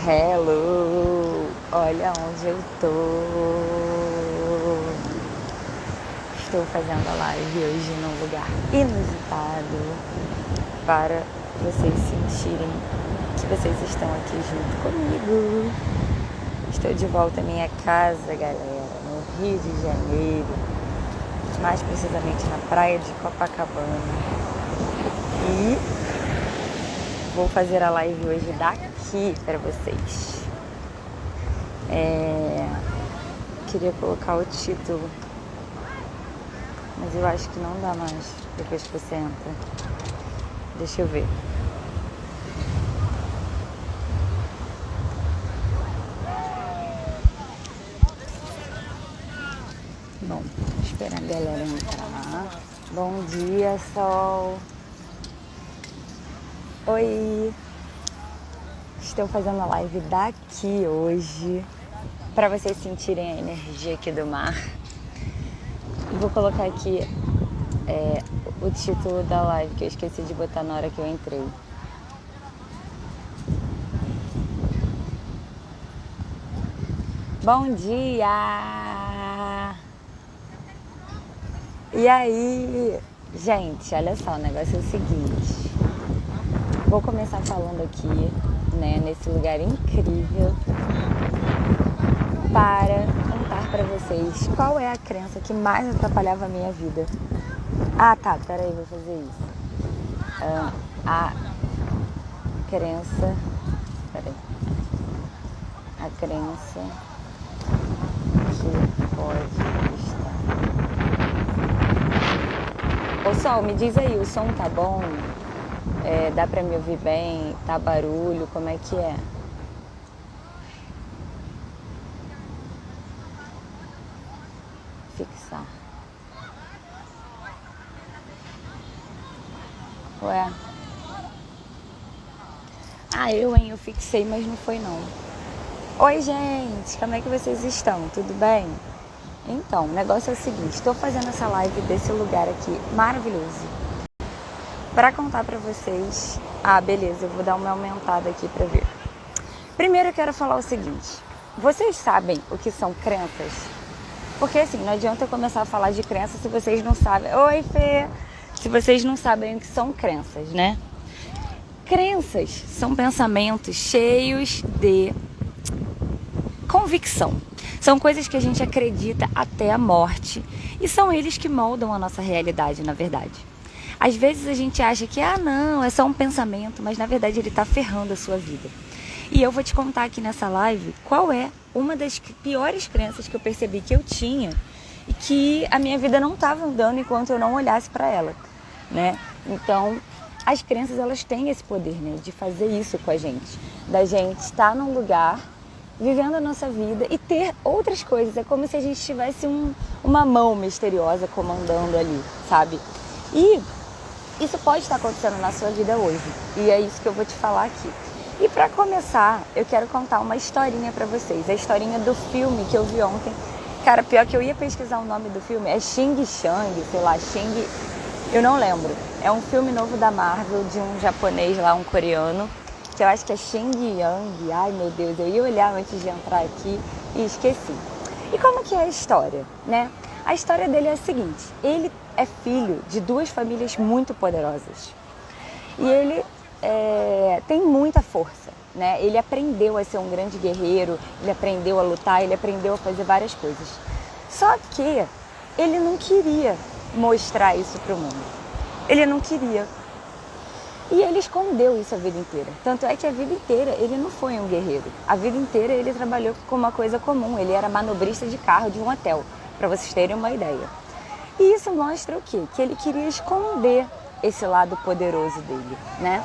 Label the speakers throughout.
Speaker 1: Hello, olha onde eu tô. Estou fazendo a live hoje num lugar inusitado para vocês sentirem que vocês estão aqui junto comigo. Estou de volta à minha casa, galera, no Rio de Janeiro, mais precisamente na praia de Copacabana. E vou fazer a live hoje daqui para vocês. Queria colocar o título, mas eu acho que não dá mais depois que você entra. Deixa eu ver. Bom, esperar a galera entrar. Bom dia, sol. Oi. Estou fazendo a live daqui hoje para vocês sentirem a energia aqui do mar. Vou colocar aqui o título da live que eu esqueci de botar na hora que eu entrei. Bom dia! E aí? Gente, olha só, o negócio é o seguinte. Vou começar falando aqui, nesse lugar incrível, para contar para vocês qual é a crença que mais atrapalhava a minha vida. Ah, tá, peraí, vou fazer isso. A crença que pode estar... Ô Sol, me diz aí, o som tá bom? Dá pra me ouvir bem? Tá barulho? Como é que é? Fixar. Ué? Eu fixei, mas não foi não. Oi, gente, como é que vocês estão? Tudo bem? Então, o negócio é o seguinte, estou fazendo essa live desse lugar aqui maravilhoso para contar para vocês. Ah, beleza, eu vou dar uma aumentada aqui para ver. Primeiro eu quero falar o seguinte, vocês sabem o que são crenças? Porque assim, não adianta eu começar a falar de crenças se vocês não sabem. Oi, Fê! Se vocês não sabem o que são crenças, né? Crenças são pensamentos cheios de convicção. São coisas que a gente acredita até a morte e são eles que moldam a nossa realidade, na verdade. Às vezes a gente acha que, não, é só um pensamento, mas na verdade ele está ferrando a sua vida. E eu vou te contar aqui nessa live qual é uma das piores crenças que eu percebi que eu tinha e que a minha vida não estava andando enquanto eu não olhasse para ela, né? Então, as crenças, elas têm esse poder, né, de fazer isso com a gente, da gente estar num lugar vivendo a nossa vida e ter outras coisas. É como se a gente tivesse uma mão misteriosa comandando ali, sabe? E isso pode estar acontecendo na sua vida hoje. E é isso que eu vou te falar aqui. E para começar, eu quero contar uma historinha para vocês. A historinha do filme que eu vi ontem. Cara, pior que eu ia pesquisar o nome do filme. É Xing Shang, sei lá, Xing... Eu não lembro. É um filme novo da Marvel, de um japonês lá, um coreano, que eu acho que é Xing Yang. Ai, meu Deus, eu ia olhar antes de entrar aqui e esqueci. E como que é a história, né? A história dele é a seguinte, ele é filho de duas famílias muito poderosas. E ele tem muita força, né? Ele aprendeu a ser um grande guerreiro, ele aprendeu a lutar, ele aprendeu a fazer várias coisas. Só que ele não queria mostrar isso para o mundo. Ele não queria. E ele escondeu isso a vida inteira. Tanto é que a vida inteira ele não foi um guerreiro. A vida inteira ele trabalhou com uma coisa comum. Ele era manobrista de carro de um hotel, para vocês terem uma ideia. E isso mostra o quê? Que ele queria esconder esse lado poderoso dele, né?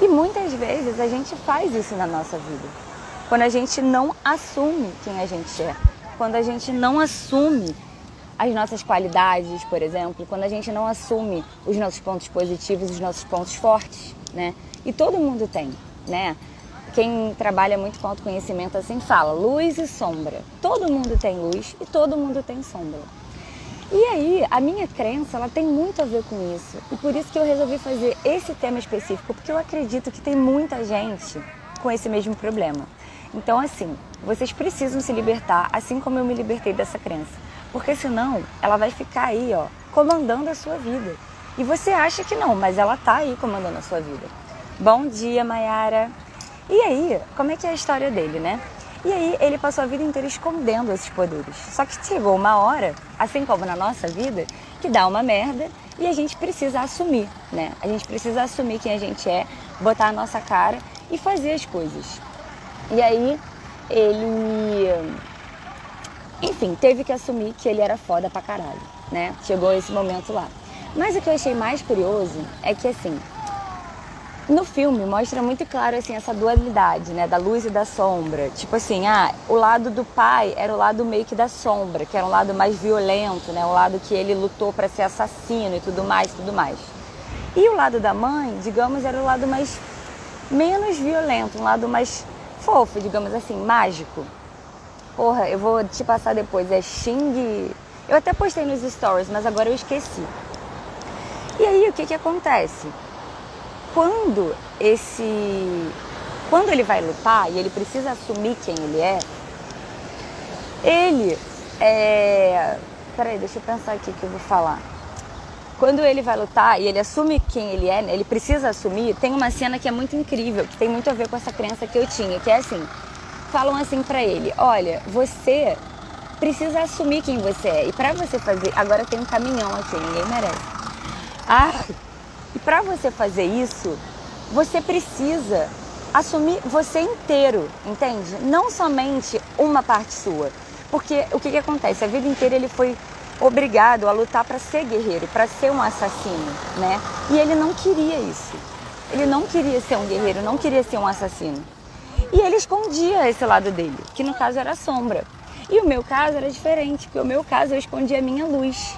Speaker 1: E muitas vezes a gente faz isso na nossa vida. Quando a gente não assume quem a gente é. Quando a gente não assume as nossas qualidades, por exemplo, quando a gente não assume os nossos pontos positivos, os nossos pontos fortes, né? E todo mundo tem, né? Quem trabalha muito com autoconhecimento assim fala, luz e sombra. Todo mundo tem luz e todo mundo tem sombra. E aí, a minha crença, ela tem muito a ver com isso. E por isso que eu resolvi fazer esse tema específico, porque eu acredito que tem muita gente com esse mesmo problema. Então, assim, vocês precisam se libertar, assim como eu me libertei dessa crença. Porque senão, ela vai ficar aí, ó, comandando a sua vida. E você acha que não, mas ela tá aí comandando a sua vida. Bom dia, Mayara. E aí, como é que é a história dele, né? E aí, ele passou a vida inteira escondendo esses poderes. Só que chegou uma hora, assim como na nossa vida, que dá uma merda e a gente precisa assumir, né? A gente precisa assumir quem a gente é, botar a nossa cara e fazer as coisas. E aí, ele, enfim, teve que assumir que ele era foda pra caralho, né? Chegou esse momento lá. Mas o que eu achei mais curioso é que, assim, no filme mostra muito claro, assim, essa dualidade, né, da luz e da sombra. Tipo assim, o lado do pai era o lado meio que da sombra, que era um lado mais violento, né, o lado que ele lutou para ser assassino e tudo mais, tudo mais. E o lado da mãe, digamos, era o lado mais menos violento, um lado mais fofo, digamos assim, mágico. Porra, eu vou te passar depois, é Xing... Eu até postei nos stories, mas agora eu esqueci. E aí, o que acontece? Quando ele vai lutar e ele precisa assumir quem ele é... Peraí, deixa eu pensar aqui o que eu vou falar. Quando ele vai lutar e ele assume quem ele é, né, ele precisa assumir, tem uma cena que é muito incrível, que tem muito a ver com essa crença que eu tinha, que é assim, falam assim pra ele, olha, você precisa assumir quem você é. E pra você fazer... Agora tem um caminhão aqui, ninguém merece. E pra você fazer isso, você precisa assumir você inteiro, entende? Não somente uma parte sua. Porque o que acontece? A vida inteira ele foi obrigado a lutar para ser guerreiro, para ser um assassino, né? E ele não queria isso. Ele não queria ser um guerreiro, não queria ser um assassino. E ele escondia esse lado dele, que no caso era a sombra. E o meu caso era diferente, porque o meu caso eu escondia a minha luz.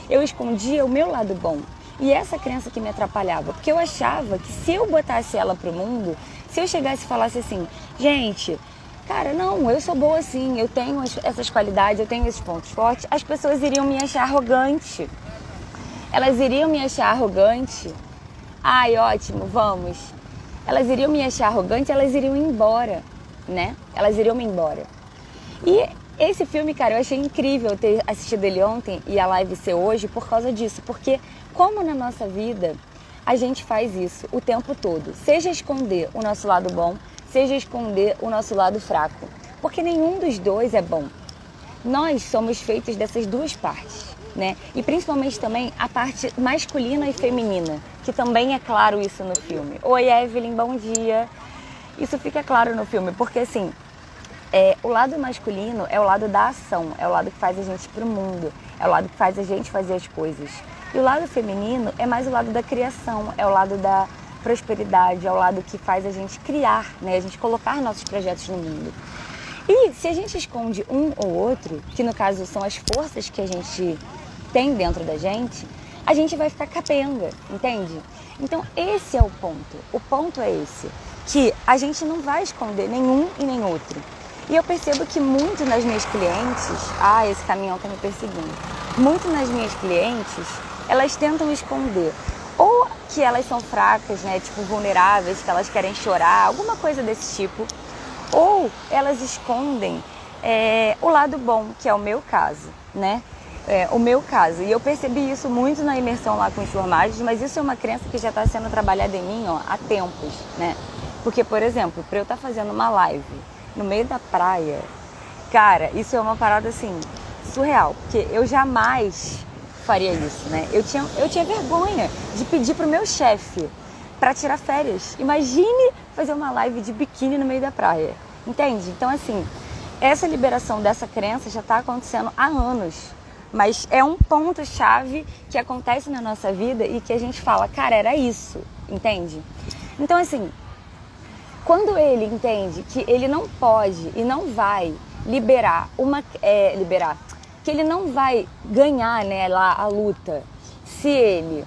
Speaker 1: Eu escondia o meu lado bom. E essa crença que me atrapalhava, porque eu achava que se eu botasse ela pro mundo, se eu chegasse e falasse assim, gente, cara, não, eu sou boa assim, eu tenho essas qualidades, eu tenho esses pontos fortes, as pessoas iriam me achar arrogante. Elas iriam me achar arrogante. Ai, ótimo, vamos. Elas iriam me achar arrogante, elas iriam embora, né? Elas iriam me embora. E esse filme, cara, eu achei incrível ter assistido ele ontem e a live ser hoje por causa disso, porque como na nossa vida a gente faz isso o tempo todo, seja esconder o nosso lado bom, seja esconder o nosso lado fraco, porque nenhum dos dois é bom. Nós somos feitos dessas duas partes, né? E principalmente também a parte masculina e feminina, que também é claro isso no filme. Oi, Evelyn, bom dia. Isso fica claro no filme, porque assim, o lado masculino é o lado da ação, é o lado que faz a gente ir pro mundo, é o lado que faz a gente fazer as coisas. E o lado feminino é mais o lado da criação, é o lado da prosperidade, é o lado que faz a gente criar, né? A gente colocar nossos projetos no mundo. E se a gente esconde um ou outro, que no caso são as forças que a gente tem dentro da gente, a gente vai ficar capenga, entende? Então esse é o ponto. O ponto é esse, que a gente não vai esconder nenhum e nem outro. E eu percebo que muito nas minhas clientes... esse caminhão tá me perseguindo. Muito nas minhas clientes, elas tentam esconder. Ou que elas são fracas, né? Tipo, vulneráveis, que elas querem chorar, alguma coisa desse tipo. Ou elas escondem o lado bom, que é o meu caso, né? O meu caso. E eu percebi isso muito na imersão lá com os formagens, mas isso é uma crença que já está sendo trabalhada em mim, ó, há tempos, né? Porque, por exemplo, para eu estar fazendo uma live no meio da praia, cara, isso é uma parada assim, surreal, porque eu jamais faria isso, né? Eu tinha vergonha de pedir pro meu chefe para tirar férias. Imagine fazer uma live de biquíni no meio da praia, entende? Então, assim, essa liberação dessa crença já está acontecendo há anos, mas é um ponto-chave que acontece na nossa vida e que a gente fala, cara, era isso, entende? Então, assim, quando ele entende que ele não pode e não vai que ele não vai ganhar, né, lá a luta se ele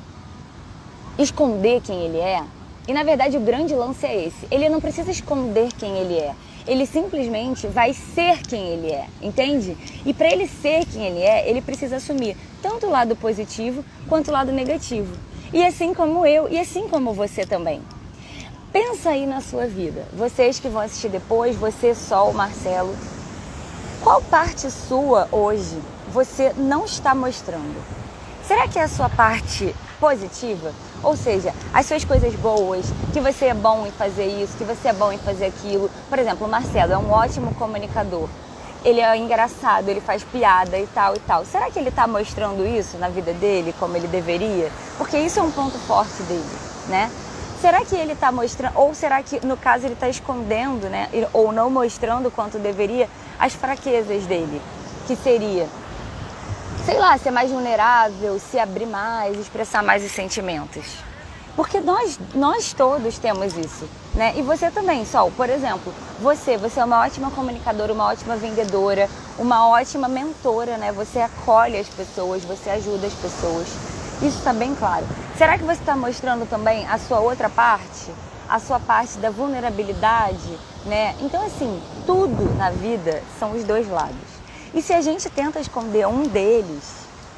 Speaker 1: esconder quem ele é, e na verdade o grande lance é esse, ele não precisa esconder quem ele é, ele simplesmente vai ser quem ele é, entende? E para ele ser quem ele é, ele precisa assumir tanto o lado positivo quanto o lado negativo, e assim como eu, e assim como você também. Pensa aí na sua vida. Vocês que vão assistir depois, você, Sol, Marcelo, qual parte sua hoje você não está mostrando? Será que é a sua parte positiva? Ou seja, as suas coisas boas, que você é bom em fazer isso, que você é bom em fazer aquilo. Por exemplo, o Marcelo é um ótimo comunicador. Ele é engraçado, ele faz piada e tal e tal. Será que ele está mostrando isso na vida dele como ele deveria? Porque isso é um ponto forte dele, né? Será que ele está mostrando, ou será que no caso ele está escondendo, né? Ou não mostrando quanto deveria as fraquezas dele? Que seria, sei lá, ser mais vulnerável, se abrir mais, expressar mais os sentimentos. Porque nós todos temos isso, né? E você também, Sol, por exemplo, você é uma ótima comunicadora, uma ótima vendedora, uma ótima mentora, né? Você acolhe as pessoas, você ajuda as pessoas. Isso está bem claro. Será que você está mostrando também a sua outra parte? A sua parte da vulnerabilidade, né? Então, assim, tudo na vida são os dois lados. E se a gente tenta esconder um deles,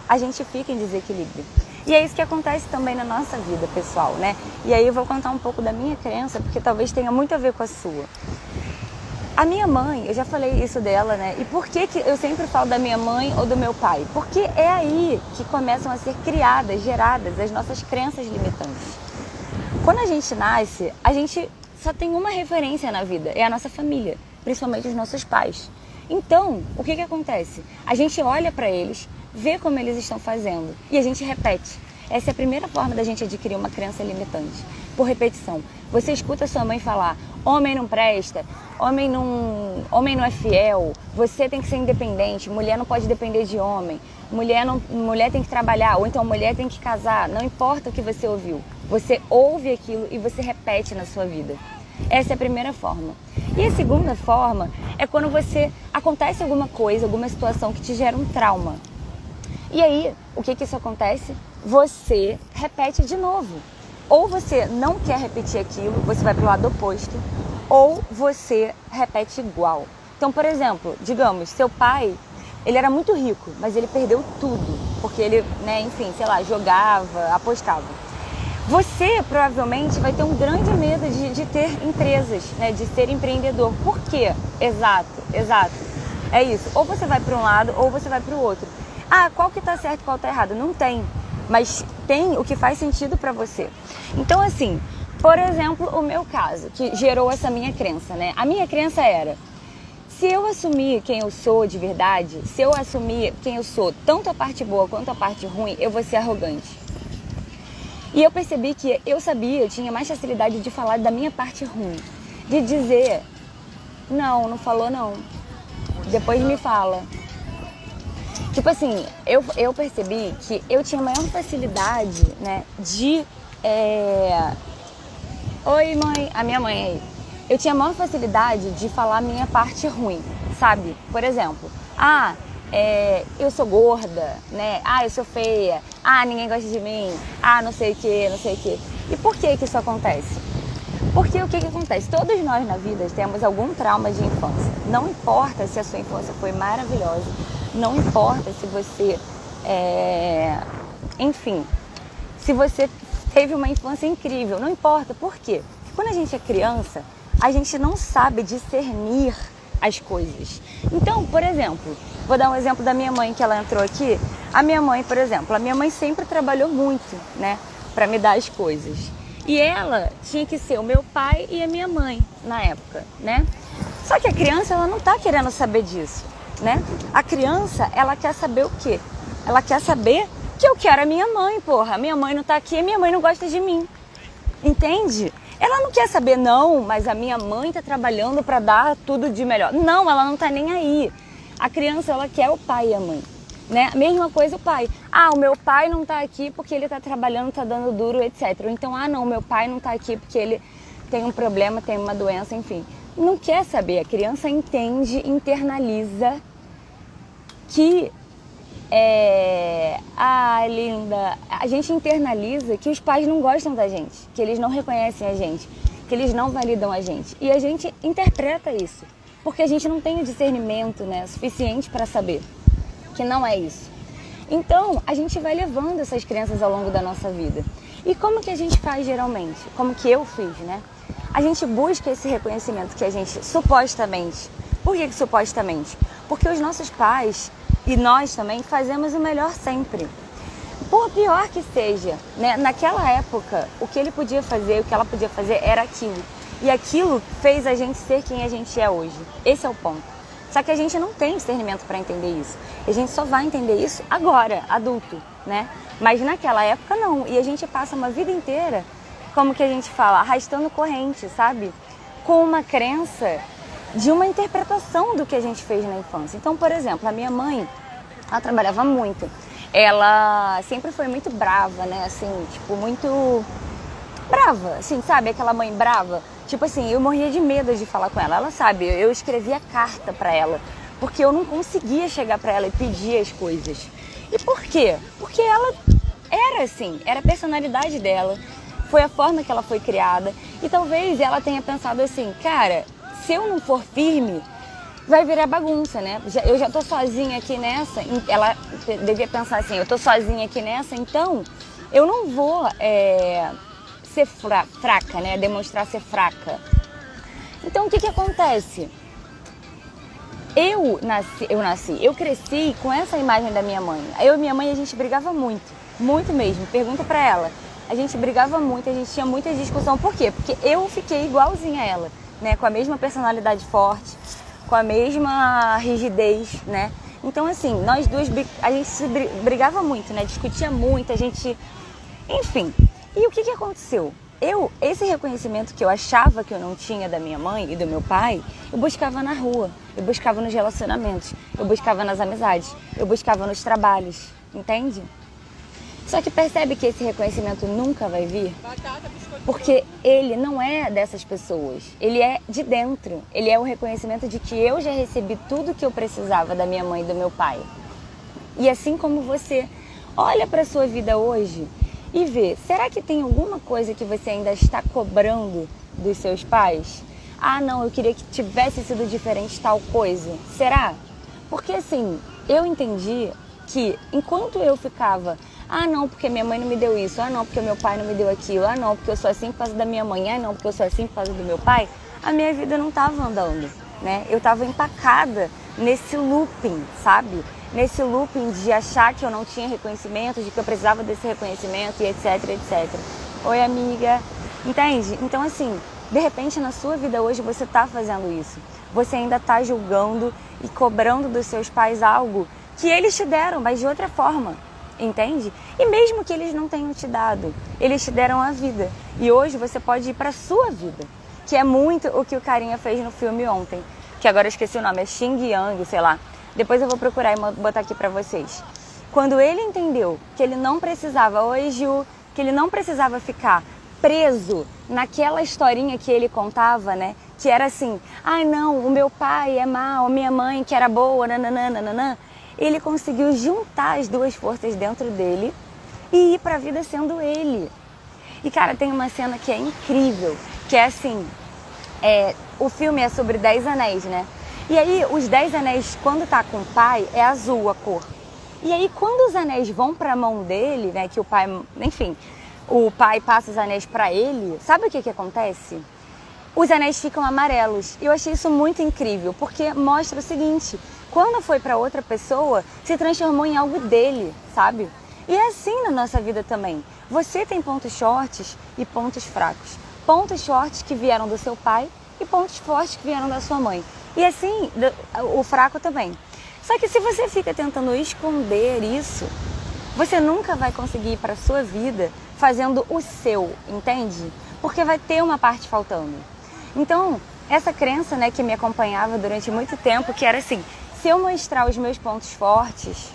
Speaker 1: a gente fica em desequilíbrio. E é isso que acontece também na nossa vida, pessoal, né? E aí eu vou contar um pouco da minha crença, porque talvez tenha muito a ver com a sua. A minha mãe, eu já falei isso dela, né? E por que eu sempre falo da minha mãe ou do meu pai? Porque é aí que começam a ser criadas, geradas as nossas crenças limitantes. Quando a gente nasce, a gente só tem uma referência na vida, é a nossa família, principalmente os nossos pais. Então, o que acontece? A gente olha para eles, vê como eles estão fazendo e a gente repete. Essa é a primeira forma da gente adquirir uma crença limitante, por repetição. Você escuta sua mãe falar, homem não presta, homem não é fiel, você tem que ser independente, mulher não pode depender de homem, mulher tem que trabalhar, ou então mulher tem que casar, não importa o que você ouviu. Você ouve aquilo e você repete na sua vida. Essa é a primeira forma. E a segunda forma é quando acontece alguma coisa, alguma situação que te gera um trauma. E aí, o que isso acontece? Você repete de novo. Ou você não quer repetir aquilo, você vai para o lado oposto, ou você repete igual. Então, por exemplo, digamos, seu pai, ele era muito rico, mas ele perdeu tudo, porque ele, né, enfim, sei lá, jogava, apostava. Você provavelmente vai ter um grande medo de ter empresas, né, de ser empreendedor. Por quê? Exato. É isso. Ou você vai para um lado, ou você vai para o outro. Ah, qual que tá certo e qual tá errado? Não tem. Mas tem o que faz sentido para você. Então, assim, por exemplo, o meu caso, que gerou essa minha crença, né? A minha crença era, se eu assumir quem eu sou de verdade, se eu assumir quem eu sou, tanto a parte boa quanto a parte ruim, eu vou ser arrogante. E eu percebi que eu tinha mais facilidade de falar da minha parte ruim. De dizer, não falou não. Depois me fala. Tipo assim, eu percebi que eu tinha maior facilidade, né, de... Oi, mãe. A minha mãe aí. Eu tinha maior facilidade de falar a minha parte ruim, sabe? Por exemplo, eu sou gorda, né? Eu sou feia. Ninguém gosta de mim. Não sei o que. E por que isso acontece? Porque o que acontece? Todos nós na vida temos algum trauma de infância. Não importa se a sua infância foi maravilhosa, não importa se você, enfim, se você teve uma infância incrível, não importa. Por quê? Porque quando a gente é criança, a gente não sabe discernir as coisas. Então, por exemplo, vou dar um exemplo da minha mãe, que ela entrou aqui. A minha mãe, por exemplo, a minha mãe sempre trabalhou muito, né, para me dar as coisas. E ela tinha que ser o meu pai e a minha mãe na época, né? Só que a criança, ela não tá querendo saber disso, né? A criança, ela quer saber o quê? Ela quer saber que eu quero a minha mãe, porra. Minha mãe não tá aqui, minha mãe não gosta de mim. Entende? Ela não quer saber, não, mas a minha mãe tá trabalhando para dar tudo de melhor. Não, ela não tá nem aí. A criança, ela quer o pai e a mãe, né? Mesma coisa o pai. O meu pai não tá aqui porque ele tá trabalhando, tá dando duro, etc. Ou então, não, meu pai não tá aqui porque ele tem um problema, tem uma doença, enfim. Não quer saber. A criança entende, internaliza que linda. A gente internaliza que os pais não gostam da gente, que eles não reconhecem a gente, que eles não validam a gente. E a gente interpreta isso, porque a gente não tem o discernimento, né, suficiente para saber que não é isso. Então, a gente vai levando essas crenças ao longo da nossa vida. E como que a gente faz geralmente? Como que eu fiz, né? a gente busca esse reconhecimento que a gente supostamente... Por que supostamente? Porque os nossos pais e nós também fazemos o melhor sempre. Por pior que seja, né? Naquela época, o que ele podia fazer, o que ela podia fazer era aquilo. E aquilo fez a gente ser quem a gente é hoje. Esse é o ponto. Só que a gente não tem discernimento para entender isso. E a gente só vai entender isso agora, adulto, né? Mas naquela época não. E a gente passa uma vida inteira, como que a gente fala, arrastando corrente, sabe? Com uma crença de uma interpretação do que a gente fez na infância. Então, por exemplo, a minha mãe, ela trabalhava muito. Ela sempre foi muito brava, né? Assim, tipo, muito brava, assim, sabe? Aquela mãe brava. Tipo assim, eu morria de medo de falar com ela. Ela sabe, eu escrevia carta pra ela, porque eu não conseguia chegar pra ela e pedir as coisas. E por quê? Porque ela era assim, era a personalidade dela, foi a forma que ela foi criada. E talvez ela tenha pensado assim, cara, se eu não for firme, vai virar bagunça, né? Eu já tô sozinha aqui nessa. Ela devia pensar assim, eu tô sozinha aqui nessa, então eu não vou ser fraca, né? Demonstrar ser fraca. Então o que acontece? Eu cresci com essa imagem da minha mãe. Eu e minha mãe, a gente brigava muito, muito mesmo. Pergunta pra ela. A gente brigava muito, a gente tinha muita discussão. Por quê? Porque eu fiquei igualzinha a ela, né? Com a mesma personalidade forte, com a mesma rigidez, né? Então, assim, nós duas, a gente se brigava muito, né? Discutia muito, a gente... Enfim. E o que aconteceu? Esse reconhecimento que eu achava que eu não tinha da minha mãe e do meu pai, eu buscava na rua, eu buscava nos relacionamentos, eu buscava nas amizades, eu buscava nos trabalhos, entende? Só que percebe que esse reconhecimento nunca vai vir? Porque ele não é dessas pessoas, ele é de dentro. Ele é o reconhecimento de que eu já recebi tudo que eu precisava da minha mãe e do meu pai. E assim como você olha para a sua vida hoje e vê, será que tem alguma coisa que você ainda está cobrando dos seus pais? Ah, não, eu queria que tivesse sido diferente tal coisa. Será? Porque assim, eu entendi que enquanto eu ficava... Ah, não, porque minha mãe não me deu isso. Ah, não, porque meu pai não me deu aquilo. Ah, não, porque eu sou assim por causa da minha mãe. Ah, não, porque eu sou assim por causa do meu pai. A minha vida não estava andando, né? Eu estava empacada nesse looping, sabe? Nesse looping de achar que eu não tinha reconhecimento, de que eu precisava desse reconhecimento e etc, etc. Oi, amiga. Entende? Então, assim, de repente na sua vida hoje você está fazendo isso. Você ainda está julgando e cobrando dos seus pais algo que eles te deram, mas de outra forma. Entende? E mesmo que eles não tenham te dado, eles te deram a vida. E hoje você pode ir para a sua vida, que é muito o que o carinha fez no filme ontem, que agora eu esqueci o nome, é Xing Yang, sei lá. Depois eu vou procurar e botar aqui para vocês. Quando ele entendeu que ele não precisava, oi Ju, que ele não precisava ficar preso naquela historinha que ele contava, né? Que era assim, ai não, o meu pai é mau, minha mãe que era boa, nananana. Ele conseguiu juntar as duas forças dentro dele e ir para a vida sendo ele. E, cara, tem uma cena que é incrível, que é assim, o filme é sobre 10 anéis, né? E aí, os 10 anéis, quando tá com o pai, é azul a cor. E aí, quando os anéis vão para a mão dele, né, que o pai, enfim, o pai passa os anéis para ele, sabe o que acontece? Os anéis ficam amarelos. E eu achei isso muito incrível, porque mostra o seguinte... Quando foi para outra pessoa, se transformou em algo dele, sabe? E é assim na nossa vida também. Você tem pontos fortes e pontos fracos. Pontos fortes que vieram do seu pai e pontos fortes que vieram da sua mãe. E assim, o fraco também. Só que se você fica tentando esconder isso, você nunca vai conseguir ir para a sua vida fazendo o seu, entende? Porque vai ter uma parte faltando. Então, essa crença, né, que me acompanhava durante muito tempo, que era assim... Se eu mostrar os meus pontos fortes,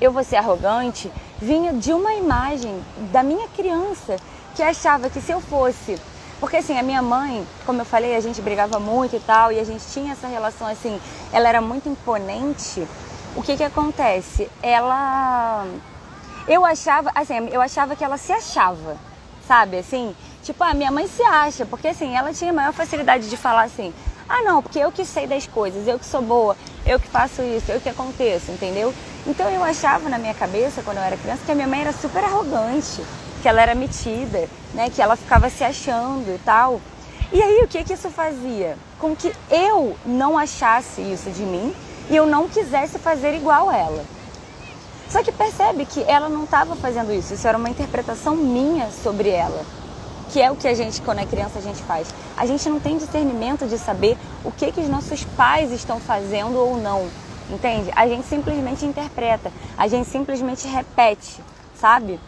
Speaker 1: eu vou ser arrogante, vinha de uma imagem da minha criança que achava que se eu fosse... Porque assim, a minha mãe, como eu falei, a gente brigava muito e tal, e a gente tinha essa relação assim, ela era muito imponente. O que acontece? Eu achava que ela se achava, sabe? Assim, tipo, a minha mãe se acha, porque assim, ela tinha maior facilidade de falar assim... Ah, não, porque eu que sei das coisas, eu que sou boa, eu que faço isso, eu que aconteço, entendeu? Então eu achava na minha cabeça, quando eu era criança, que a minha mãe era super arrogante, que ela era metida, né? Que ela ficava se achando e tal. E aí o que isso fazia? Com que eu não achasse isso de mim e eu não quisesse fazer igual a ela. Só que percebe que ela não estava fazendo isso, isso era uma interpretação minha sobre ela. Que é o que a gente, quando é criança, a gente faz. A gente não tem discernimento de saber o que os nossos pais estão fazendo ou não, entende? A gente simplesmente interpreta, a gente simplesmente repete, sabe?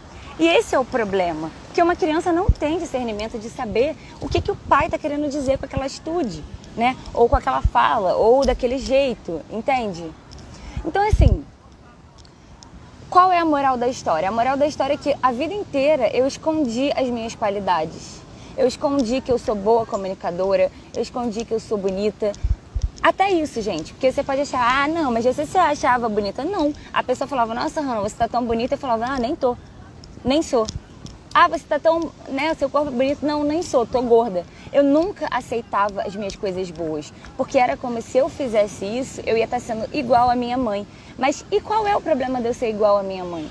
Speaker 1: E esse é o problema, porque uma criança não tem discernimento de saber o que o pai está querendo dizer com aquela atitude, né? Ou com aquela fala, ou daquele jeito, entende? Então, assim, qual é a moral da história? A moral da história é que a vida inteira eu escondi as minhas qualidades. Eu escondi que eu sou boa comunicadora, eu escondi que eu sou bonita. Até isso, gente, porque você pode achar, não, mas você se achava bonita. Não, a pessoa falava, nossa, Hannah, você tá tão bonita. Eu falava, nem tô, nem sou. Você tá tão, né, seu corpo é bonito. Não, nem sou, tô gorda. Eu nunca aceitava as minhas coisas boas, porque era como se eu fizesse isso, eu ia estar sendo igual à minha mãe. Mas e qual é o problema de eu ser igual à minha mãe?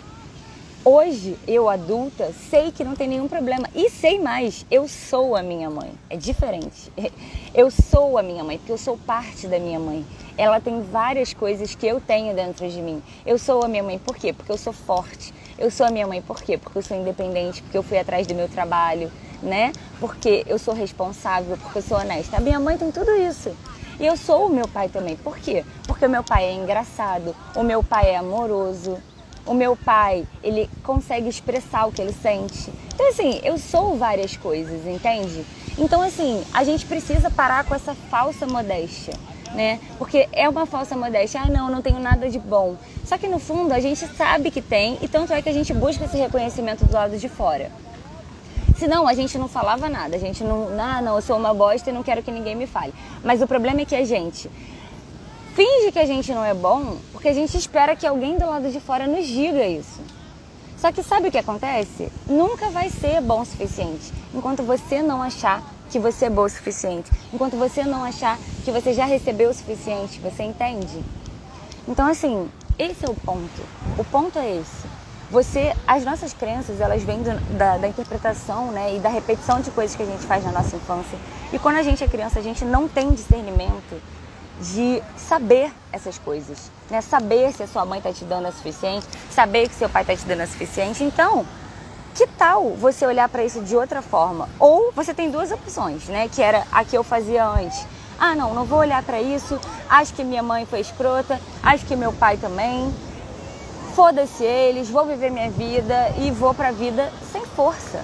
Speaker 1: Hoje, eu adulta, sei que não tem nenhum problema. E sei mais, eu sou a minha mãe. É diferente. Eu sou a minha mãe, porque eu sou parte da minha mãe. Ela tem várias coisas que eu tenho dentro de mim. Eu sou a minha mãe por quê? Porque eu sou forte. Eu sou a minha mãe por quê? Porque eu sou independente, porque eu fui atrás do meu trabalho, né? Porque eu sou responsável, porque eu sou honesta. A minha mãe tem tudo isso. E eu sou o meu pai também. Por quê? Porque o meu pai é engraçado, o meu pai é amoroso, o meu pai, ele consegue expressar o que ele sente. Então, assim, eu sou várias coisas, entende? Então, assim, a gente precisa parar com essa falsa modéstia, né? Porque é uma falsa modéstia. Não tenho nada de bom. Só que, no fundo, a gente sabe que tem, e tanto é que a gente busca esse reconhecimento do lado de fora. Senão, a gente não falava nada. A gente não, eu sou uma bosta e não quero que ninguém me fale. Mas o problema é que a gente finge que a gente não é bom porque a gente espera que alguém do lado de fora nos diga isso. Só que sabe o que acontece? Nunca vai ser bom o suficiente enquanto você não achar que você é bom o suficiente. Enquanto você não achar que você já recebeu o suficiente. Você entende? Então, assim, esse é o ponto. O ponto é esse. As nossas crenças, elas vêm da interpretação, né, e da repetição de coisas que a gente faz na nossa infância. E quando a gente é criança, a gente não tem discernimento de saber essas coisas, né? Saber se a sua mãe está te dando o suficiente, saber que seu pai está te dando o suficiente. Então, que tal você olhar para isso de outra forma? Ou você tem duas opções, né? Que era a que eu fazia antes. Não vou olhar para isso, acho que minha mãe foi escrota, acho que meu pai também. Foda-se eles, vou viver minha vida e vou pra vida sem força,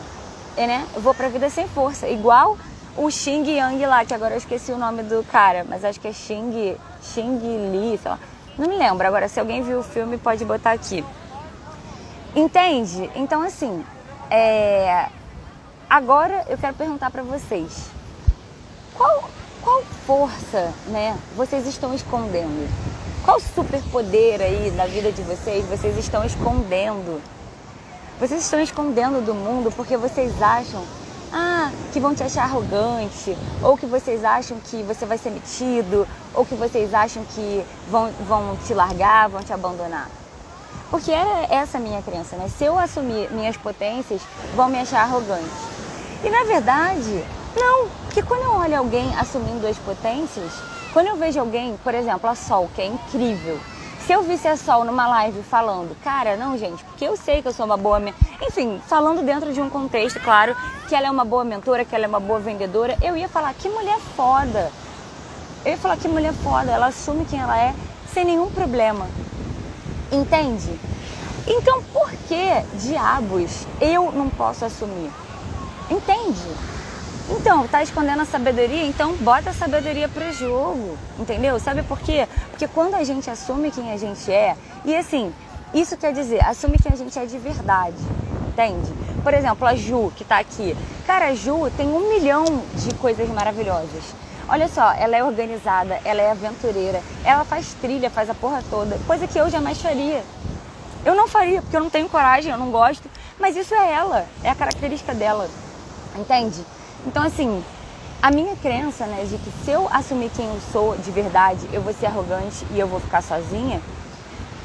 Speaker 1: né? Eu vou pra vida sem força, igual o Xing Yang lá, que agora eu esqueci o nome do cara, mas acho que é Xing Li, sei lá. Não me lembro, agora se alguém viu o filme pode botar aqui. Entende? Então, assim, agora eu quero perguntar pra vocês, qual força, né, vocês estão escondendo? Qual superpoder aí da vida de vocês estão escondendo? Vocês estão escondendo do mundo porque vocês acham que vão te achar arrogante, ou que vocês acham que você vai ser metido, ou que vocês acham que vão te largar, vão te abandonar. Porque era essa a minha crença, né? Se eu assumir minhas potências, vão me achar arrogante. E na verdade, não. Porque quando eu olho alguém assumindo as potências, quando eu vejo alguém, por exemplo, a Sol, que é incrível. Se eu visse a Sol numa live falando, cara, não, gente, porque eu sei que eu sou uma boa... Enfim, falando dentro de um contexto, claro, que ela é uma boa mentora, que ela é uma boa vendedora, eu ia falar, que mulher foda. Eu ia falar, que mulher foda, ela assume quem ela é sem nenhum problema. Entende? Então, por que diabos eu não posso assumir? Entende? Então, tá escondendo a sabedoria? Então bota a sabedoria pro jogo, entendeu? Sabe por quê? Porque quando a gente assume quem a gente é, e assim, isso quer dizer, assume quem a gente é de verdade, entende? Por exemplo, a Ju, que tá aqui. Cara, a Ju tem 1 milhão de coisas maravilhosas. Olha só, ela é organizada, ela é aventureira, ela faz trilha, faz a porra toda, coisa que eu jamais faria. Eu não faria, porque eu não tenho coragem, eu não gosto, mas isso é ela, é a característica dela, entende? Então, assim, a minha crença, né, de que se eu assumir quem eu sou de verdade, eu vou ser arrogante e eu vou ficar sozinha,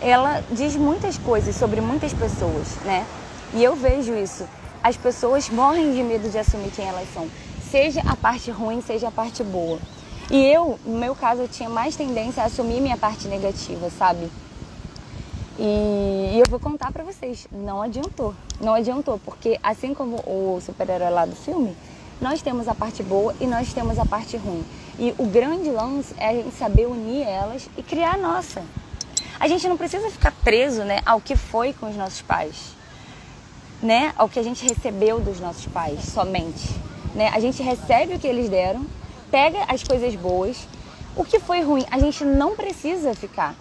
Speaker 1: ela diz muitas coisas sobre muitas pessoas, né? E eu vejo isso as pessoas morrem de medo de assumir quem elas são. Seja a parte ruim, seja a parte boa. E eu, no meu caso, eu tinha mais tendência a assumir minha parte negativa, sabe? E eu vou contar pra vocês, não adiantou. Não adiantou, porque assim como o super-herói lá do filme, nós temos a parte boa e nós temos a parte ruim. E o grande lance é a gente saber unir elas e criar a nossa. A gente não precisa ficar preso, né, ao que foi com os nossos pais, né, ao que a gente recebeu dos nossos pais somente. Né? A gente recebe o que eles deram, pega as coisas boas. O que foi ruim, a gente não precisa ficar.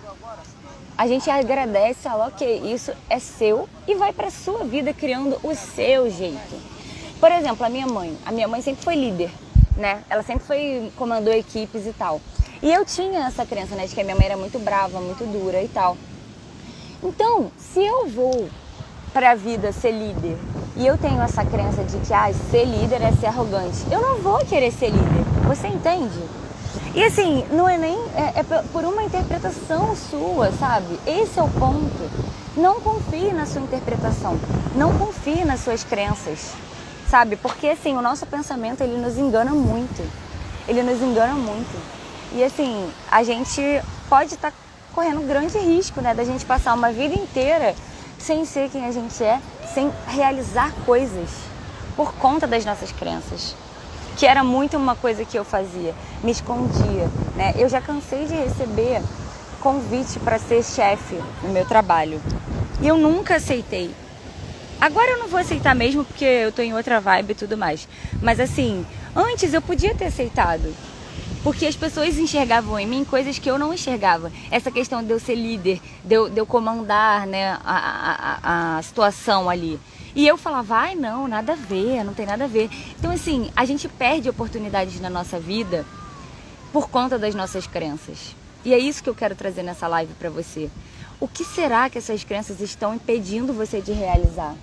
Speaker 1: A gente agradece, fala, ok, isso é seu e vai para a sua vida criando o seu jeito. Por exemplo, a minha mãe sempre foi líder, né? Ela sempre comandou equipes e tal. E eu tinha essa crença, né, de que a minha mãe era muito brava, muito dura e tal. Então, se eu vou para a vida ser líder e eu tenho essa crença de que ser líder é ser arrogante, eu não vou querer ser líder. Você entende? E assim, não é nem... É por uma interpretação sua, sabe? Esse é o ponto. Não confie na sua interpretação. Não confie nas suas crenças, sabe? Porque assim, o nosso pensamento, ele nos engana muito. Ele nos engana muito. E assim, a gente pode estar correndo um grande risco, né? Da gente passar uma vida inteira sem ser quem a gente é, sem realizar coisas por conta das nossas crenças. Que era muito uma coisa que eu fazia, me escondia, né? Eu já cansei de receber convite para ser chefe no meu trabalho e eu nunca aceitei. Agora eu não vou aceitar mesmo porque eu tô em outra vibe e tudo mais. Mas assim, antes eu podia ter aceitado, porque as pessoas enxergavam em mim coisas que eu não enxergava. Essa questão de eu ser líder, de eu comandar, né, a situação ali. E eu falava, não, nada a ver, não tem nada a ver. Então, assim, a gente perde oportunidades na nossa vida por conta das nossas crenças. E é isso que eu quero trazer nessa live pra você. O que será que essas crenças estão impedindo você de realizar?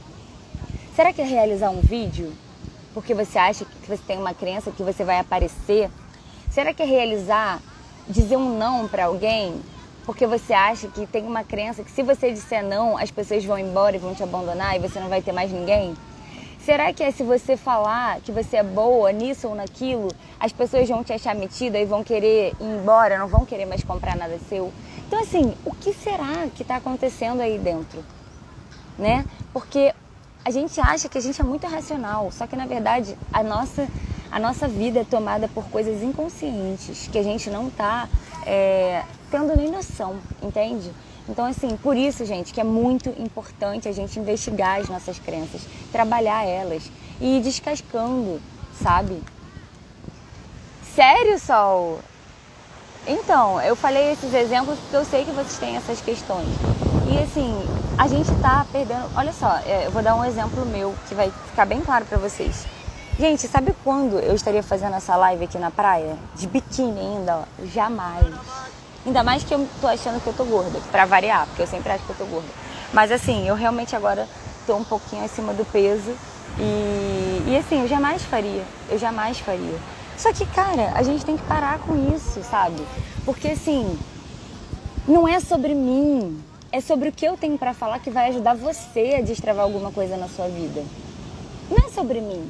Speaker 1: Será que é realizar um vídeo porque você acha que você tem uma crença que você vai aparecer? Será que é realizar, dizer um não pra alguém porque você acha que tem uma crença que se você disser não, as pessoas vão embora e vão te abandonar e você não vai ter mais ninguém? Será que é se você falar que você é boa nisso ou naquilo, as pessoas vão te achar metida e vão querer ir embora, não vão querer mais comprar nada seu? Então assim, o que será que está acontecendo aí dentro? Né? Porque a gente acha que a gente é muito racional, só que na verdade a nossa vida é tomada por coisas inconscientes, que a gente não está tendo nem noção, entende? Então assim, por isso, gente, que é muito importante a gente investigar as nossas crenças, trabalhar elas e ir descascando, sabe? Sério, Sol? Então, eu falei esses exemplos porque eu sei que vocês têm essas questões. E assim, a gente tá perdendo... Olha só, eu vou dar um exemplo meu que vai ficar bem claro pra vocês. Gente, sabe quando eu estaria fazendo essa live aqui na praia? De biquíni ainda, ó. Jamais. Ainda mais que eu tô achando que eu tô gorda, pra variar, porque eu sempre acho que eu tô gorda. Mas assim, eu realmente agora tô um pouquinho acima do peso e assim, eu jamais faria. Só que, cara, a gente tem que parar com isso, sabe? Porque assim, não é sobre mim, é sobre o que eu tenho pra falar que vai ajudar você a destravar alguma coisa na sua vida. Não é sobre mim,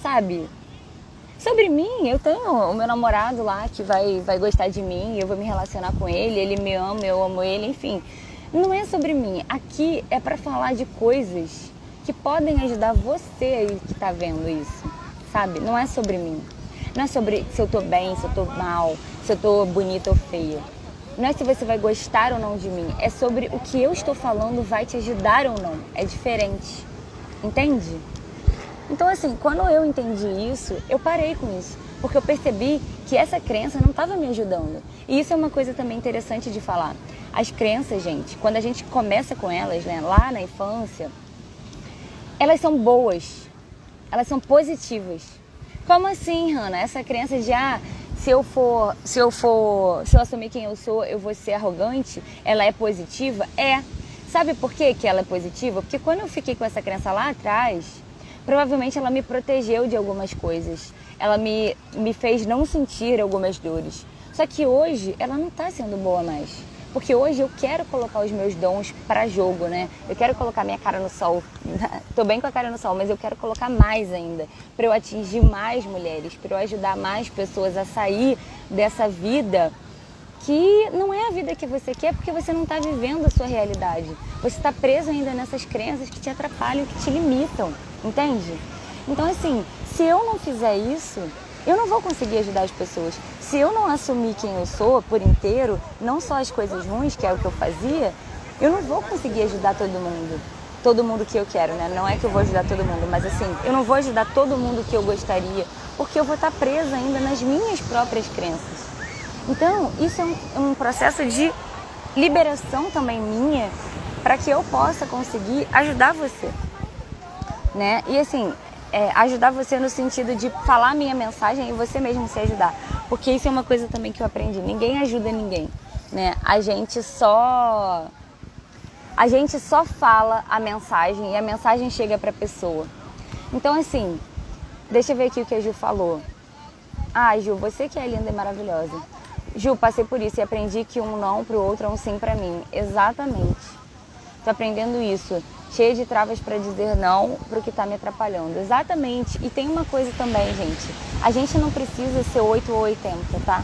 Speaker 1: sabe? Sobre mim, eu tenho o meu namorado lá que vai gostar de mim, eu vou me relacionar com ele, ele me ama, eu amo ele, enfim. Não é sobre mim. Aqui é pra falar de coisas que podem ajudar você aí que tá vendo isso, sabe? Não é sobre mim. Não é sobre se eu tô bem, se eu tô mal, se eu tô bonita ou feia. Não é se você vai gostar ou não de mim. É sobre o que eu estou falando vai te ajudar ou não. É diferente. Entende? Então assim, quando eu entendi isso, eu parei com isso. Porque eu percebi que essa crença não estava me ajudando. E isso é uma coisa também interessante de falar. As crenças, gente, quando a gente começa com elas, né, lá na infância, elas são boas. Elas são positivas. Como assim, Hannah? Essa crença de, se eu assumir quem eu sou, eu vou ser arrogante, ela é positiva? É. Sabe por que ela é positiva? Porque quando eu fiquei com essa crença lá atrás, provavelmente ela me protegeu de algumas coisas. Ela me fez não sentir algumas dores. Só que hoje ela não está sendo boa mais. Porque hoje eu quero colocar os meus dons para jogo, né? Eu quero colocar minha cara no sol. Tô bem com a cara no sol, mas eu quero colocar mais ainda, para eu atingir mais mulheres, para eu ajudar mais pessoas a sair dessa vida que não é a vida que você quer, porque você não está vivendo a sua realidade. Você está preso ainda nessas crenças que te atrapalham, que te limitam, entende? Então, assim, se eu não fizer isso, eu não vou conseguir ajudar as pessoas. Se eu não assumir quem eu sou por inteiro, não só as coisas ruins, que é o que eu fazia, eu não vou conseguir ajudar todo mundo que eu quero, né? Não é que eu vou ajudar todo mundo, mas assim, eu não vou ajudar todo mundo que eu gostaria, porque eu vou estar presa ainda nas minhas próprias crenças. Então, isso é um processo de liberação também minha, para que eu possa conseguir ajudar você, né? E assim, ajudar você no sentido de falar a minha mensagem e você mesmo se ajudar. Porque isso é uma coisa também que eu aprendi. Ninguém ajuda ninguém, né? A gente só fala a mensagem e a mensagem chega para a pessoa. Então, assim, deixa eu ver aqui o que a Ju falou. Ah, Ju, você que é linda e maravilhosa. Ju, passei por isso e aprendi que um não pro outro é um sim pra mim. Exatamente. Tô aprendendo isso. Cheia de travas pra dizer não pro que tá me atrapalhando. Exatamente. E tem uma coisa também, gente. A gente não precisa ser 8 ou 80, tá?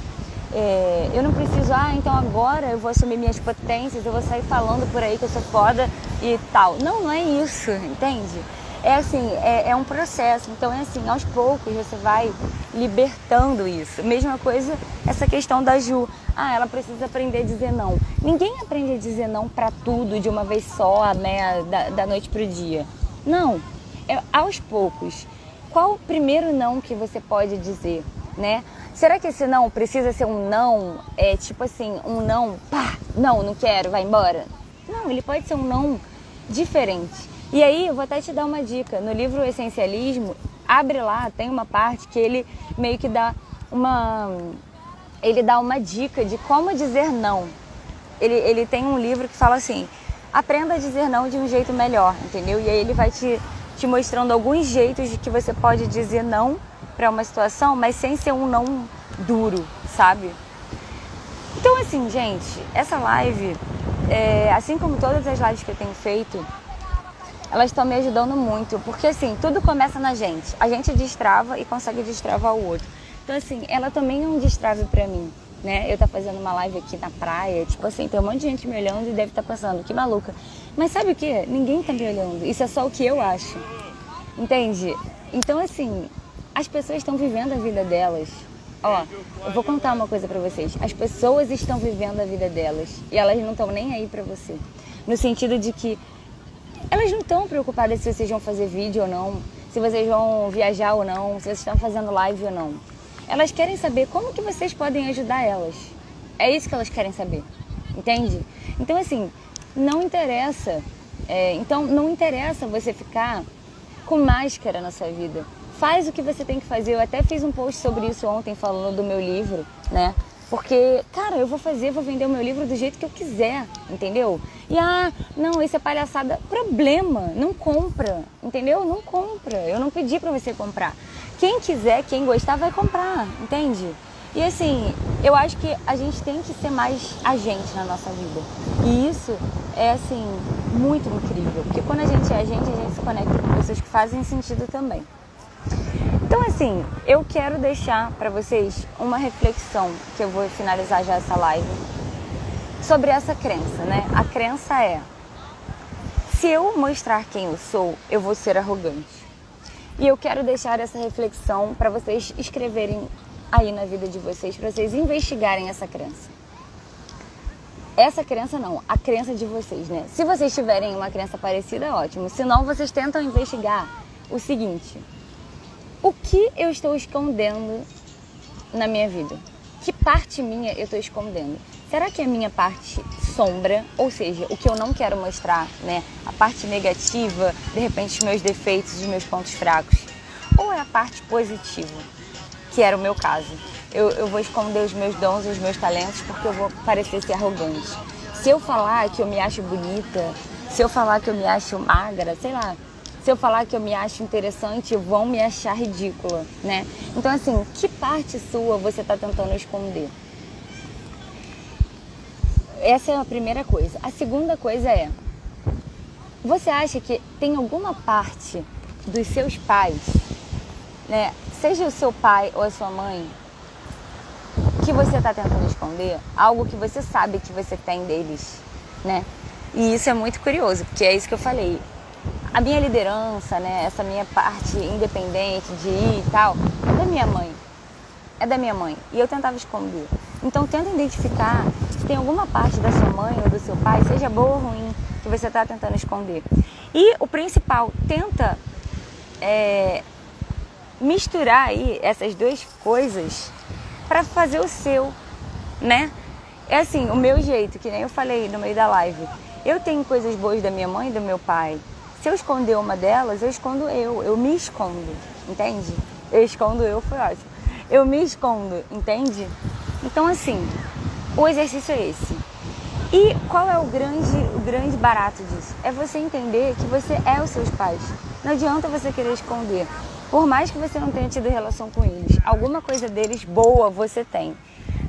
Speaker 1: Eu não preciso, então agora eu vou assumir minhas potências, eu vou sair falando por aí que eu sou foda e tal. Não, não é isso, entende? É assim, é um processo. Então é assim, aos poucos você vai libertando isso. Mesma coisa essa questão da Ju. Ela precisa aprender a dizer não. Ninguém aprende a dizer não pra tudo de uma vez só, né, da noite pro dia. Não, aos poucos. Qual o primeiro não que você pode dizer, né? Será que esse não precisa ser um não, tipo assim, um não, não quero, vai embora? Não, ele pode ser um não diferente. E aí, eu vou até te dar uma dica. No livro Essencialismo, abre lá, tem uma parte que ele meio que dá uma dica de como dizer não. Ele tem um livro que fala assim, aprenda a dizer não de um jeito melhor, entendeu? E aí ele vai te mostrando alguns jeitos de que você pode dizer não para uma situação, mas sem ser um não duro, sabe? Então, assim, gente, essa live, assim como todas as lives que eu tenho feito, elas estão me ajudando muito, porque assim, tudo começa na gente. A gente destrava e consegue destravar o outro. Então assim, ela também é um destrave pra mim, né? Eu tô fazendo uma live aqui na praia, tipo assim, tem um monte de gente me olhando e deve estar pensando, que maluca. Mas sabe o que? Ninguém tá me olhando, isso é só o que eu acho, entende? Então assim, as pessoas estão vivendo a vida delas. Eu vou contar uma coisa pra vocês. As pessoas estão vivendo a vida delas e elas não estão nem aí pra você. No sentido de que elas não estão preocupadas se vocês vão fazer vídeo ou não, se vocês vão viajar ou não, se vocês estão fazendo live ou não. Elas querem saber como que vocês podem ajudar elas. É isso que elas querem saber, entende? Então assim, não interessa. Então não interessa você ficar com máscara na sua vida. Faz o que você tem que fazer. Eu até fiz um post sobre isso ontem falando do meu livro, né? Porque, cara, eu vou vender o meu livro do jeito que eu quiser, entendeu? E, não, isso é palhaçada. Problema, não compra, entendeu? Não compra, eu não pedi pra você comprar. Quem quiser, quem gostar, vai comprar, entende? E assim, eu acho que a gente tem que ser mais a gente na nossa vida. E isso é, assim, muito incrível. Porque quando a gente é a gente se conecta com pessoas que fazem sentido também. Então assim, eu quero deixar para vocês uma reflexão, que eu vou finalizar já essa live, sobre essa crença, né? A crença é, se eu mostrar quem eu sou, eu vou ser arrogante. E eu quero deixar essa reflexão para vocês escreverem aí na vida de vocês, para vocês investigarem essa crença. Essa crença não, a crença de vocês, né? Se vocês tiverem uma crença parecida, ótimo. Se não, vocês tentam investigar o seguinte: o que eu estou escondendo na minha vida? Que parte minha eu estou escondendo? Será que é a minha parte sombra, ou seja, o que eu não quero mostrar, né? A parte negativa, de repente os meus defeitos, os meus pontos fracos? Ou é a parte positiva, que era o meu caso? Eu vou esconder os meus dons, os meus talentos, porque eu vou parecer ser arrogante. Se eu falar que eu me acho bonita, se eu falar que eu me acho magra, sei lá, se eu falar que eu me acho interessante, vão me achar ridícula, né? Então, assim, que parte sua você está tentando esconder? essa é a primeira coisa. A segunda coisa é, você acha que tem alguma parte dos seus pais, né, seja o seu pai ou a sua mãe, que você está tentando esconder? Algo que você sabe que você tem deles, né? E isso é muito curioso, porque é isso que eu falei. A minha liderança, né, essa minha parte independente de ir e tal, é da minha mãe. É da minha mãe. E eu tentava esconder. Então tenta identificar se tem alguma parte da sua mãe ou do seu pai, seja boa ou ruim, que você está tentando esconder. E o principal, tenta misturar aí essas duas coisas para fazer o seu, né? É assim, o meu jeito, que nem eu falei no meio da live. Eu tenho coisas boas da minha mãe e do meu pai. Se eu esconder uma delas, eu escondo eu me escondo, entende? Eu escondo eu, foi ótimo. Eu me escondo, entende? Então assim, o exercício é esse. E qual é o grande barato disso? É você entender que você é os seus pais. Não adianta você querer esconder. Por mais que você não tenha tido relação com eles, alguma coisa deles boa você tem,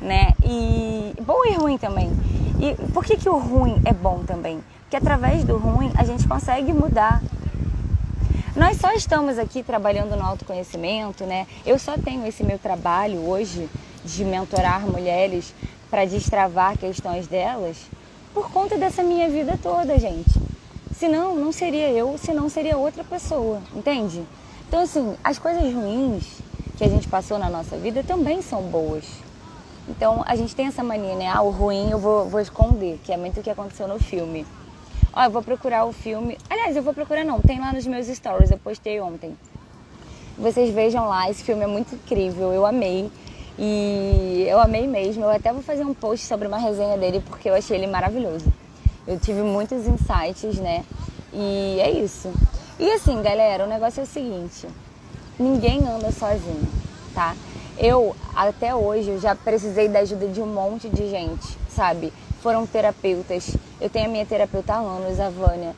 Speaker 1: né? E boa e ruim também. E por que o ruim é bom também? Porque através do ruim a gente consegue mudar. Nós só estamos aqui trabalhando no autoconhecimento, né? Eu só tenho esse meu trabalho hoje de mentorar mulheres para destravar questões delas por conta dessa minha vida toda, gente. Senão, não seria eu, senão seria outra pessoa, entende? Então, assim, as coisas ruins que a gente passou na nossa vida também são boas. Então, a gente tem essa mania, né? O ruim eu vou esconder, que é muito o que aconteceu no filme. Eu vou procurar o filme. Aliás, eu vou procurar não, tem lá nos meus stories, eu postei ontem. Vocês vejam lá, esse filme é muito incrível, eu amei. E eu amei mesmo, eu até vou fazer um post sobre uma resenha dele, porque eu achei ele maravilhoso. Eu tive muitos insights, né? E é isso. E assim, galera, o negócio é o seguinte, ninguém anda sozinho, tá? Eu, até hoje, eu já precisei da ajuda de um monte de gente, sabe? Foram terapeutas, eu tenho a minha terapeuta há anos, a Vânia.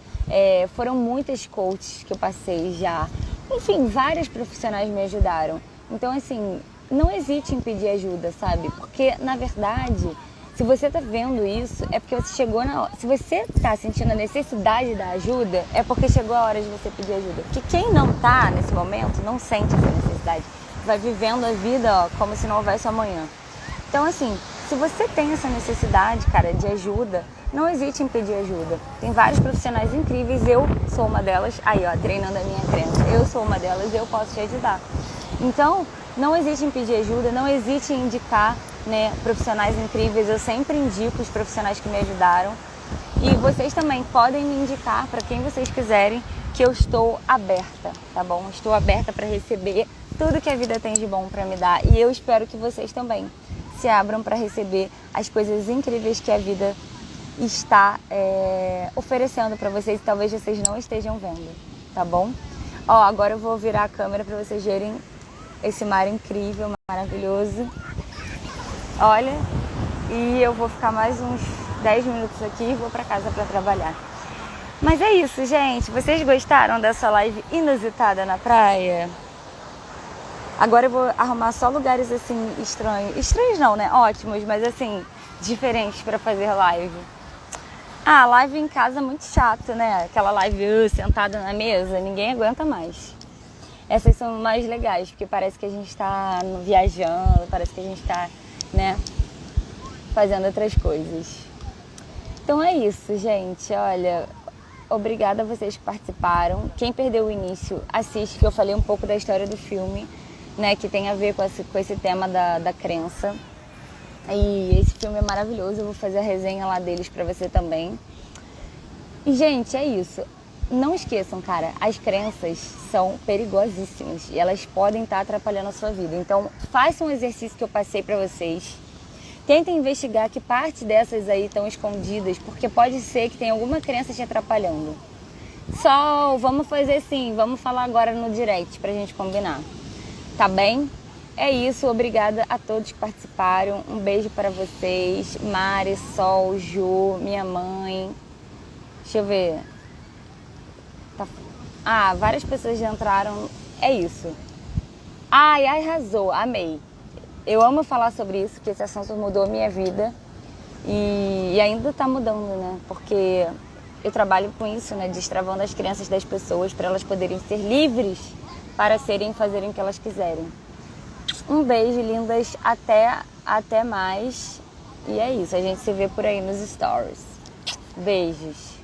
Speaker 1: Foram muitas coaches que eu passei já. Enfim, vários profissionais me ajudaram. Então, assim, não hesite em pedir ajuda, sabe? Porque, na verdade, se você tá vendo isso, é porque você chegou na hora. Se você tá sentindo a necessidade da ajuda, é porque chegou a hora de você pedir ajuda. Porque quem não tá nesse momento, não sente essa necessidade. Vai vivendo a vida, como se não houvesse amanhã. Então, assim, se você tem essa necessidade, cara, de ajuda, não hesite em pedir ajuda. Tem vários profissionais incríveis, eu sou uma delas. Aí, ó, treinando a minha crença. Eu sou uma delas e eu posso te ajudar. Então, não hesite em pedir ajuda, não hesite em indicar, né, profissionais incríveis. Eu sempre indico os profissionais que me ajudaram. E vocês também podem me indicar para quem vocês quiserem, que eu estou aberta, tá bom? Estou aberta para receber tudo que a vida tem de bom para me dar. E eu espero que vocês também se abram para receber as coisas incríveis que a vida está oferecendo para vocês. Talvez vocês não estejam vendo, tá bom? Ó, agora eu vou virar a câmera para vocês verem esse mar incrível, maravilhoso. Olha, e eu vou ficar mais uns 10 minutos aqui e vou para casa para trabalhar. Mas é isso, gente. Vocês gostaram dessa live inusitada na praia? Agora eu vou arrumar só lugares assim estranhos. Estranhos não, né? Ótimos, mas assim, diferentes para fazer live. Live em casa é muito chato, né? Aquela live sentada na mesa, ninguém aguenta mais. Essas são mais legais, porque parece que a gente está viajando, parece que a gente está, né, fazendo outras coisas. Então é isso, gente. Olha, obrigada a vocês que participaram. Quem perdeu o início, assiste, que eu falei um pouco da história do filme, né, que tem a ver com esse tema da crença. E esse filme é maravilhoso, eu vou fazer a resenha lá deles pra você também. E, gente, é isso. Não esqueçam, cara, as crenças são perigosíssimas e elas podem estar atrapalhando a sua vida. Então, façam um exercício que eu passei pra vocês. Tentem investigar que parte dessas aí estão escondidas, porque pode ser que tenha alguma crença te atrapalhando. Sol, vamos fazer assim, vamos falar agora no direct pra gente combinar. Tá bem? É isso, obrigada a todos que participaram. Um beijo para vocês. Mari, Sol, Ju, minha mãe. Deixa eu ver. Várias pessoas já entraram. É isso. Arrasou, amei. Eu amo falar sobre isso, que esse assunto mudou a minha vida. E ainda tá mudando, né? Porque eu trabalho com isso, né? Destravando as crenças das pessoas para elas poderem ser livres para fazerem o que elas quiserem. Um beijo, lindas. Até mais. E é isso. A gente se vê por aí nos stories. Beijos.